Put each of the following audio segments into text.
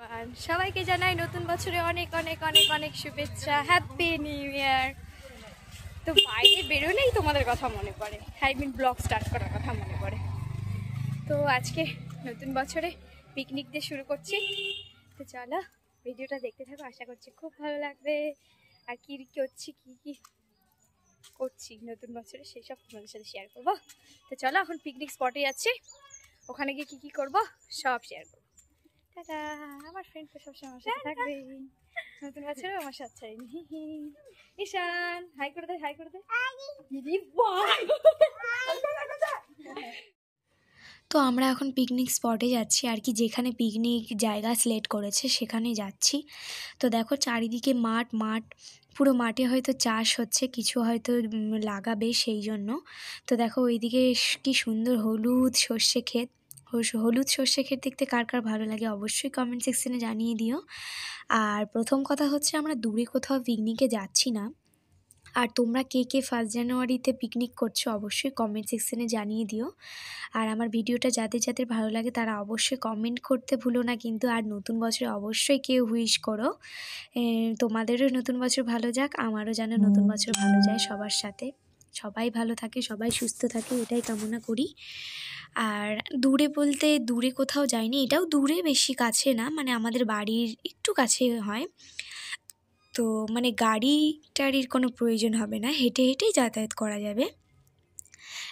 Everyone, সবাইকে জানাই নতুন বছরে অনেক অনেক অনেক অনেক শুভেচ্ছা। Happy new year. তো বাইরে বেরোলেই তোমাদের কথা মনে পড়ে, ব্লগ স্টার্ট করার কথা মনে পড়ে। তো আজকে নতুন বছরে পিকনিক দিয়ে শুরু করছি। তো চলো ভিডিওটা দেখতে থাকো, আশা করছি খুব ভালো লাগবে। আর কি করছি কি করছি নতুন বছরে সেই সব তোমাদের সাথে শেয়ার করবো। তো চলো এখন পিকনিক স্পটে যাচ্ছি, ওখানে গিয়ে কি করবো সব শেয়ার করবো। টাটা। আমার ফ্রেন্ড তো সবসময় আমার সাথে থাকবে, নতুন বছরে আমার সাথে ছাড়িনি। ঈশান হাই করে দে, হাই করে দে। তো আমরা এখন পিকনিক স্পটে যাচ্ছি আর কি, যেখানে পিকনিক জায়গা সিলেক্ট করেছে সেখানে যাচ্ছি। তো দেখো চারিদিকে মাঠ মাঠ, পুরো মাঠে হয়তো চাষ হচ্ছে, কিছু হয়তো লাগাবে সেই জন্য। তো দেখো ওইদিকে কি সুন্দর হলুদ সর্ষে ক্ষেত। হলুদ সর্ষে ক্ষেত দেখতে কার কার ভালো লাগে অবশ্যই কমেন্ট সেকশনে জানিয়ে দিও। আর প্রথম কথা হচ্ছে আমরা দূরে কোথাও পিকনিকে যাচ্ছি না। আর তোমরা কে কে 1 জানুয়ারিতে পিকনিক করছো অবশ্যই কমেন্ট সেকশনে জানিয়ে দিও। আর আমার ভিডিওটা যাদের যাদের ভালো লাগে তারা অবশ্যই কমেন্ট করতে ভুলো না কিন্তু। আর নতুন বছরে অবশ্যই কেউ উইশ করো, তোমাদেরও নতুন বছর ভালো যাক, আমারও যেন নতুন বছর ভালো যায়। সবার সাথে সবাই ভালো থাকে, সবাই সুস্থ থাকে, এটাই কামনা করি। আর দূরে বলতে দূরে কোথাও যাইনি, এটাও দূরে বেশি কাছে না, মানে আমাদের বাড়ির একটু কাছে হয়। তো মানে গাড়ি টাড়ির কোনো প্রয়োজন হবে না, হেঁটে হেঁটেই যাতায়াত করা যাবে।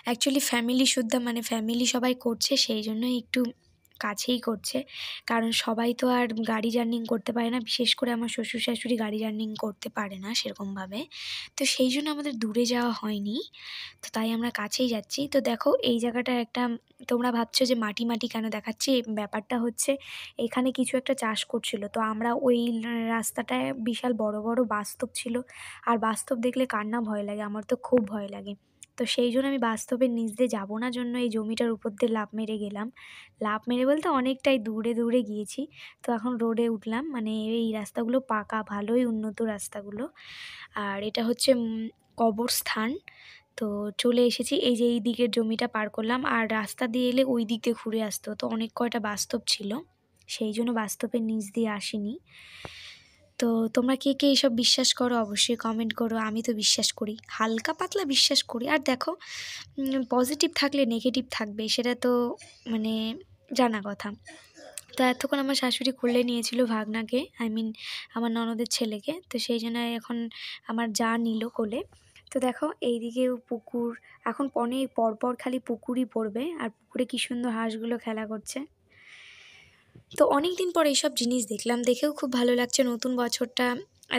অ্যাকচুয়ালি ফ্যামিলি সুদ্ধা, মানে ফ্যামিলি সবাই করছে সেই জন্যই একটু কাছেই করছে, কারণ সবাই তো আর গাড়ি জার্নিং করতে পারে না, বিশেষ করে আমার শ্বশুর শাশুড়ি গাড়ি জার্নিং করতে পারে না সেরকমভাবে। তো সেই জন্য আমাদের দূরে যাওয়া হয়নি, তো তাই আমরা কাছেই যাচ্ছি। তো দেখো এই জায়গাটা একটা, তোমরা ভাবছো যে মাটি মাটি কেন দেখাচ্ছি, ব্যাপারটা হচ্ছে এখানে কিছু একটা চাষ করছিল। তো আমরা ওই রাস্তাটায় বিশাল বড় বড় বাস্তব ছিল, আর বাস্তব দেখলে কার না ভয় লাগে, আমার তো খুব ভয় লাগে। তো সেই জন্য আমি বাস্তবের নিচ দিয়ে যাবো না জন্য এই জমিটার উপর দিয়ে লাফ মেরে গেলাম। লাফ মেরে বলতে অনেকটাই দূরে দূরে গিয়েছি। তো এখন রোডে উঠলাম, মানে এই রাস্তাগুলো পাকা, ভালোই উন্নত রাস্তাগুলো। আর এটা হচ্ছে কবরস্থান। তো চলে এসেছি, এই যে এই দিকের জমিটা পার করলাম, আর রাস্তা দিয়ে এলে ওই দিক দিয়ে ঘুরে আসতে হতো, অনেক কয়টা বাস্তব ছিল সেই জন্য বাস্তবের নিচ দিয়ে আসিনি। তো তোমরা কে কে এইসব বিশ্বাস করো অবশ্যই কমেন্ট করো। আমি তো বিশ্বাস করি, হালকা পাতলা বিশ্বাস করি। আর দেখো পজিটিভ থাকলে নেগেটিভ থাকবে, সেটা তো মানে জানা কথা। তো এতক্ষণ আমার শাশুড়ি কোলে নিয়েছিল ভাগনাকে, আমার ননদের ছেলেকে, তো সেই জন্য এখন আমার যা নিল কোলে। তো দেখো এইদিকে পুকুর, এখন অনেক পরপর খালি পুকুরই পড়বে, আর পুকুরে কী সুন্দর হাঁসগুলো খেলা করছে। তো অনেক দিন পর এইসব জিনিস দেখলাম, দেখেও খুব ভালো লাগছে। নতুন বছরটা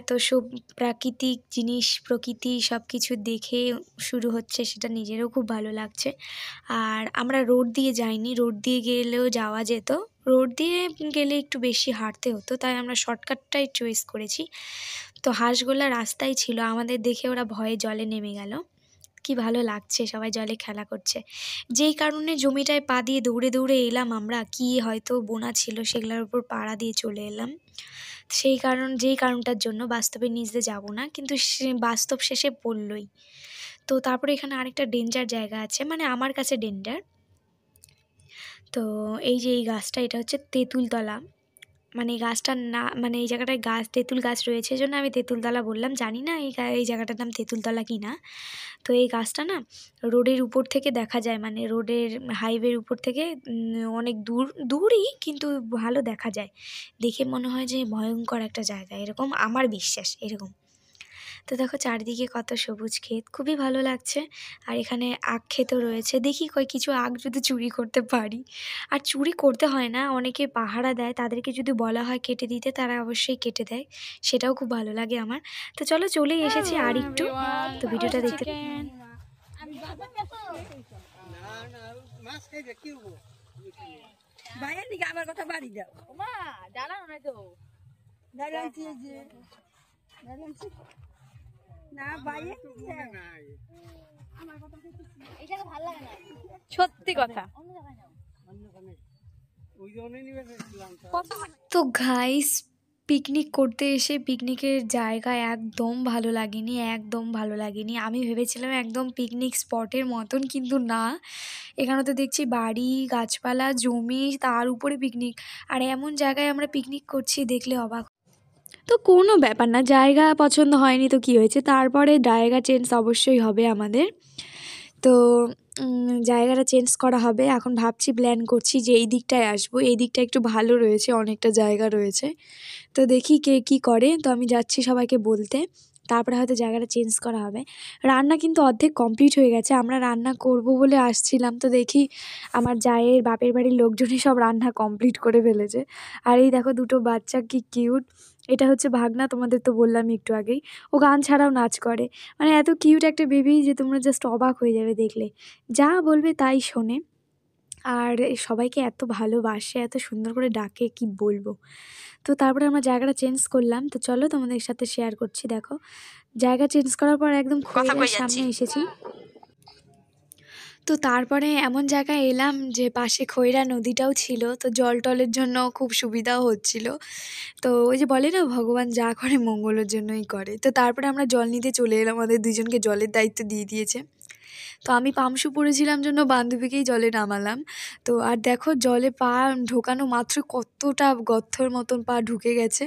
এত সব প্রাকৃতিক জিনিস, প্রকৃতি সব কিছু দেখে শুরু হচ্ছে, সেটা নিজেরও খুব ভালো লাগছে। আর আমরা রোড দিয়ে যাইনি, রোড দিয়ে গেলেও যাওয়া যেত, রোড দিয়ে গেলে একটু বেশি হাঁটতে হতো, তাই আমরা শর্টকাটটাই চয়েস করেছি। তো হাঁসগুলা রাস্তায় ছিল, আমাদের দেখে ওরা ভয়ে জলে নেমে গেল। কি ভালো লাগছে, সবাই জলে খেলা করছে। যেই কারণে জমিটায় পা দিয়ে দৌড়ে দৌড়ে এলাম আমরা, কি হয়তো বোনা ছিল সেগুলোর উপর পাড়া দিয়ে চলে এলাম। যেই কারণটার জন্য বাস্তবে নিজে যাব না, কিন্তু সে বাস্তব শেষে পড়লই। তো তারপরে এখানে আরেকটা ডেঞ্জার জায়গা আছে, মানে আমার কাছে ডেঞ্জার। তো এই যে এই গাছটা, এটা হচ্ছে তেঁতুলতলা, মানে এই গাছটার না, মানে এই জায়গাটায় গাছ তেঁতুল গাছ রয়েছে, এই জন্য আমি তেঁতুলতলা বললাম, জানি না এই জায়গাটার নাম তেঁতুলতলা কি না। তো এই গাছটা না রোডের উপর থেকে দেখা যায়, মানে রোডের হাইওয়ের উপর থেকে অনেক দূরই, কিন্তু ভালো দেখা যায়, দেখে মনে হয় যে ভয়ঙ্কর একটা জায়গা, এরকম আমার বিশ্বাস এরকম। তো দেখো চারিদিকে কত সবুজ ক্ষেত, খুবই ভালো লাগছে। আর এখানে আখ ক্ষেতও রয়েছে, দেখি কিছু আখ যদি চুরি করতে পারি। আর চুরি করতে হয় না, অনেকে পাহারা দেয়, তাদেরকে যদি বলা হয় কেটে দিতে তারা অবশ্যই কেটে দেয়, সেটাও খুব ভালো লাগে আমার। তো চলো চলেই এসেছি আর একটু, তো ভিডিওটা দেখতে। ভাইয়ের দিকে আমার কথা বাড়ি দাও মা, জ্বালানো নাই তো, জ্বালানছি যে জ্বালানছি না ভাইয়ে আমার কথা এটা ভালো লাগে না, সত্যি কথা। তো গাইস পিকনিক করতে এসে পিকনিকের জায়গা একদম ভালো লাগেনি, একদম ভালো লাগেনি। আমি ভেবেছিলাম একদম পিকনিক স্পটের মতন, কিন্তু না, এখানে তো দেখছি বাড়ি, গাছপালা, জমি, তার উপরে পিকনিক। আর এমন জায়গায় আমরা পিকনিক করছি, দেখলে অবাক। তো কোনো ব্যাপার না, জায়গা পছন্দ হয়নি তো কী হয়েছে, তারপরে জায়গা চেঞ্জ অবশ্যই হবে আমাদের। তো জায়গাটা চেঞ্জ করা হবে। এখন ভাবছি, প্ল্যান করছি যে এই দিকটায় আসবো, এই দিকটা একটু ভালো রয়েছে, অনেকটা জায়গা রয়েছে। তো দেখি কে কী করে। তো আমি যাচ্ছি সবাইকে বলতে, তারপরে হয়তো জায়গাটা চেঞ্জ করা হবে। রান্না কিন্তু অর্ধেক কমপ্লিট হয়ে গেছে, আমরা রান্না করব বলে আসছিলাম, তো দেখি আমার জায়ের বাপের বাড়ির লোকজনই সব রান্না কমপ্লিট করে ফেলেছে। আর এই দেখো দুটো বাচ্চা কি কিউট। এটা হচ্ছে ভাগনা, তোমাদের তো বললামই একটু আগেই। ও গান ছাড়াও নাচ করে, মানে এত কিউট একটা বেবি যে তোমরা জাস্ট অবাক হয়ে যাবে দেখলে, যা বলবে তাই শোনে। আর সবাইকে এত ভালোবাসে, এত সুন্দর করে ডাকে, কি বলবো। তো তারপরে আমরা জায়গাটা চেঞ্জ করলাম, তো চলো তোমাদের সাথে শেয়ার করছি। দেখো জায়গা চেঞ্জ করার পর একদম খোঁজের সামনে এসেছি। তো তারপরে এমন জায়গায় এলাম যে পাশে খৈরা নদীটাও ছিল, তো জল টলের জন্য খুব সুবিধাও হচ্ছিল। তো ওই যে বলে না, ভগবান যা করে মঙ্গলের জন্যই করে। তো তারপরে আমরা জল নিতে চলে এলাম, আমাদের দুজনকে জলের দায়িত্ব দিয়ে দিয়েছে। তো আমি পামশু পরেছিলাম জন্য বান্ধবীকেই জলে নামালাম। তো আর দেখো জলে পা ঢোকানো মাত্র কতটা গর্তর মতন পা ঢুকে গেছে।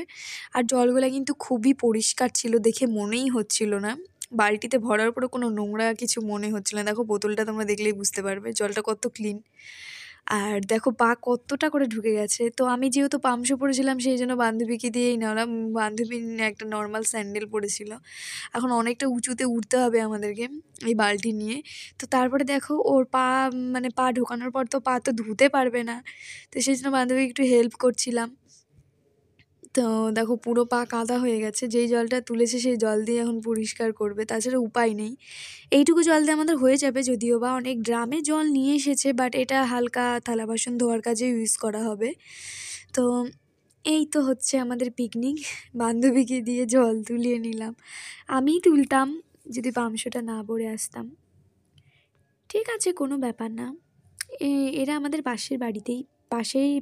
আর জলগুলো কিন্তু খুবই পরিষ্কার ছিল, দেখে মনেই হচ্ছিল না, বালতিতে ভরার পরে কোনো নোংরা কিছু মনে হচ্ছিল না। দেখো বোতলটা তোমরা দেখলেই বুঝতে পারবে জলটা কত ক্লিন। আর দেখো পা কতটা করে ঢুকে গেছে। তো আমি যেহেতু পামশু পরেছিলাম সেই জন্য বান্ধবীকে দিয়েই নামলাম। বান্ধবী একটা নর্মাল স্যান্ডেল পরেছিল। এখন অনেকটা উঁচুতে উঠতে হবে আমাদেরকে এই বালতি নিয়ে। তো তারপরে দেখো ওর পা, মানে পা ঢোকানোর পর তো পা তো ধুতে পারবে না, তো সেই জন্য বান্ধবীকে একটু হেল্প করছিলাম। তো দেখো পুরো পা কাদা হয়ে গেছে, যেই জলটা তুলেছে সেই জল দিয়ে এখন পরিষ্কার করবে, তাছাড়া উপায় নেই। এইটুকু জল দিয়ে আমাদের হয়ে যাবে, যদিও বা অনেক ড্রামে জল নিয়ে এসেছে, বাট এটা হালকা থালা বাসন ধোয়ার কাজে ইউজ করা হবে। তো এই তো হচ্ছে আমাদের পিকনিক। বান্ধবীকে দিয়ে জল তুলিয়ে নিলাম, আমিই তুলতাম যদি পামশোটা না ভরে আসতাম। ঠিক আছে, কোনো ব্যাপার না। এরা আমাদের পাশের বাড়িতেই,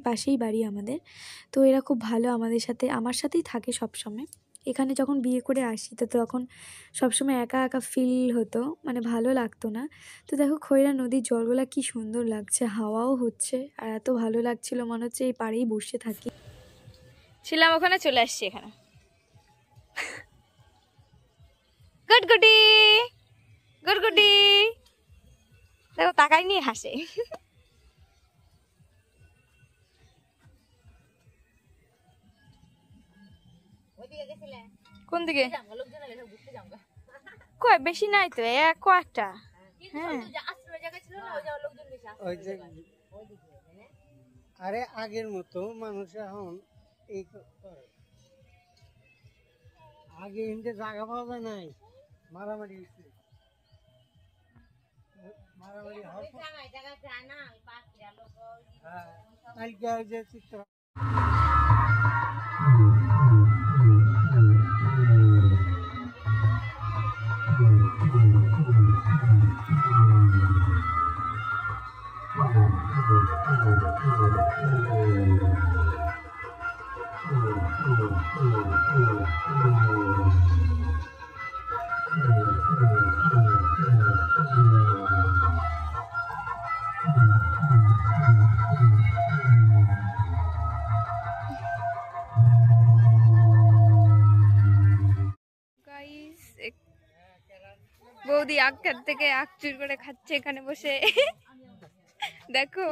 পাশেই বাড়ি আমাদের। তো এরা খুব ভালো, আমাদের সাথে, আমার সাথেই থাকে সব সময়। এখানে যখন বিয়ে করে আসি তো তখন সবসময় একা একা ফিল হতো, মানে ভালো লাগতো না। তো দেখো খৈরা নদীর জলগুলা কি সুন্দর লাগছে, হাওয়াও হচ্ছে, আর এত ভালো লাগছিল, মনে হচ্ছে এই পাড়েই বসে থাকি ছিলাম, ওখানে চলে আসছি এখানে। গুডগুডি গুডগুডি দেখো তাকাই নিয়ে হাসে। কোন দিকে? কয় বেশি নাই তো, কয়েকটা। হ্যাঁ আরে আগের মতো মানুষ এখন এই আগে ইন্টে জায়গা পাওয়া যায় নাই, মারামারি হয়েছে, মারামারি যে চিত্র। বৌদি আখ খাত থেকে আখ চুর করে খাচ্ছে এখানে বসে। দেখো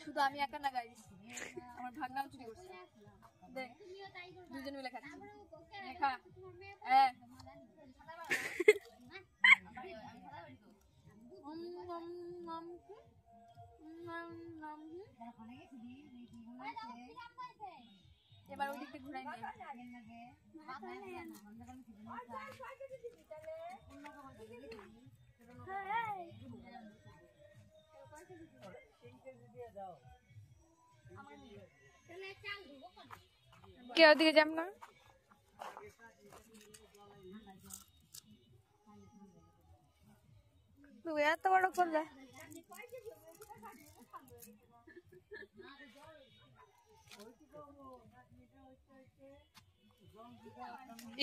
শুধু আমি একা না, গাইস আমার ভাগনাও চুরি করছে। দেখ দুজন মিলে খাচ্ছি। খা। হ্যাঁ এবার ওই দিকটা ঘুরাই নিয়ে কে ওদিকে যাব না। তুই এত বড় করলে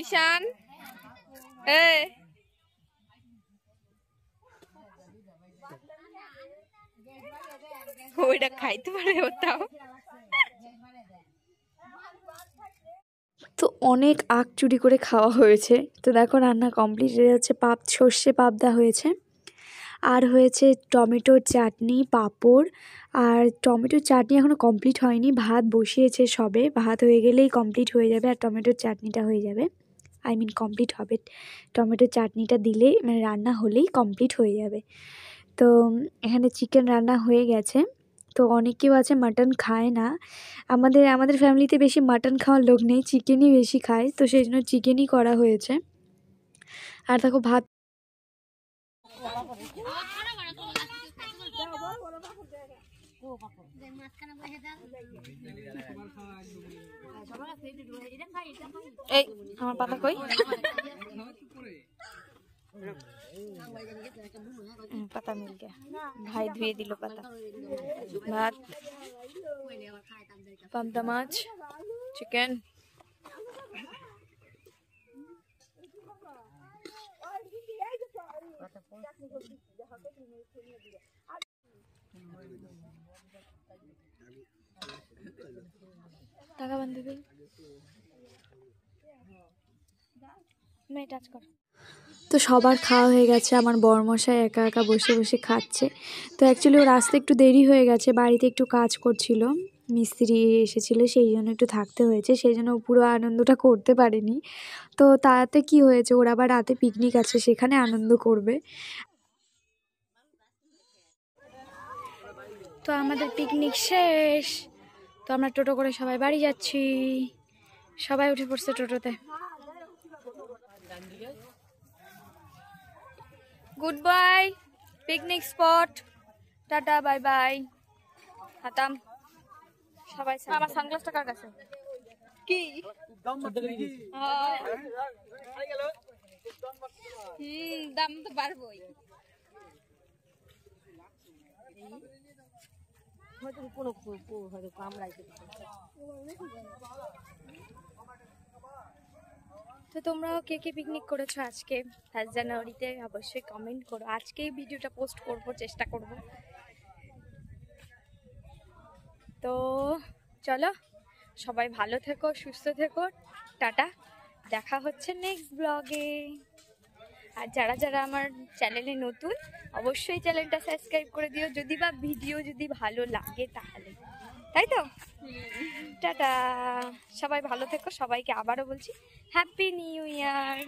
ঈশান ওইটা খাইতে পারে ওটাও। তো অনেক আখ চুরি করে খাওয়া হয়েছে। তো দেখো রান্না কমপ্লিট হচ্ছে, সর্ষে পাবদা হয়েছে, আর হয়েছে টমেটোর চাটনি, পাঁপড়। আর টমেটোর চাটনি এখনও কমপ্লিট হয়নি, ভাত বসিয়েছে সবে, ভাত হয়ে গেলেই কমপ্লিট হয়ে যাবে আর টমেটোর চাটনিটা হয়ে যাবে, কমপ্লিট হবে। টমেটোর চাটনিটা দিলেই মানে রান্না হলেই কমপ্লিট হয়ে যাবে। তো এখানে চিকেন রান্না হয়ে গেছে। তো অনেকেও আছে মাটন খায় না, আমাদের ফ্যামিলিতে বেশি মাটন খাওয়ার লোক নেই, চিকেনই বেশি খায়, তো সেই জন্য চিকেনই করা হয়েছে। আর দেখো ভাত এই আমার পাতা কই, পাতা মিল গে ভাই ধুয়ে দিল পাতা। ভাত, পাবদা মাছ, চিকেন, টাকা বান্ধবী টাচ কর। তো সবার খাওয়া হয়ে গেছে, আমার বরমশাই একা একা বসে বসে খাচ্ছে। তো অ্যাকচুয়ালি ওর আসতে একটু দেরি হয়ে গেছে, বাড়িতে একটু কাজ করছিল, মিস্ত্রি এসেছিল, সেই জন্য একটু থাকতে হয়েছে, সেই জন্য পুরো আনন্দটা করতে পারেনি। তো তাতে কি হয়েছে, ওর আবার রাতে পিকনিক আছে, সেখানে আনন্দ করবে। তো আমাদের পিকনিক শেষ, তো আমরা টোটো করে সবাই বাড়ি যাচ্ছি, সবাই উঠে পড়ছে টোটোতে। Good bye picnic spot, tata bye bye, খতম সবাই। আমার সানগ্লাসটা কার কাছে কি দাম তো বাড়বই। তো তোমরাও কে কে পিকনিক করেছো আজকে 1 জানুয়ারিতে অবশ্যই কমেন্ট করো, আজকেই ভিডিওটা পোস্ট করব, চেষ্টা করব। তো চলো সবাই ভালো থেকো, সুস্থ থেকো, টাটা, দেখা হচ্ছে নেক্সট ব্লগে। আর যারা যারা আমার চ্যানেলে নতুন অবশ্যই চ্যানেলটা সাবস্ক্রাইব করে দিও, যদি বা ভিডিও যদি ভালো লাগে তাহলে, তাই তো? টাটা, সবাই ভালো থেকো, সবাইকে আবারও বলছি হ্যাপি নিউ ইয়ার।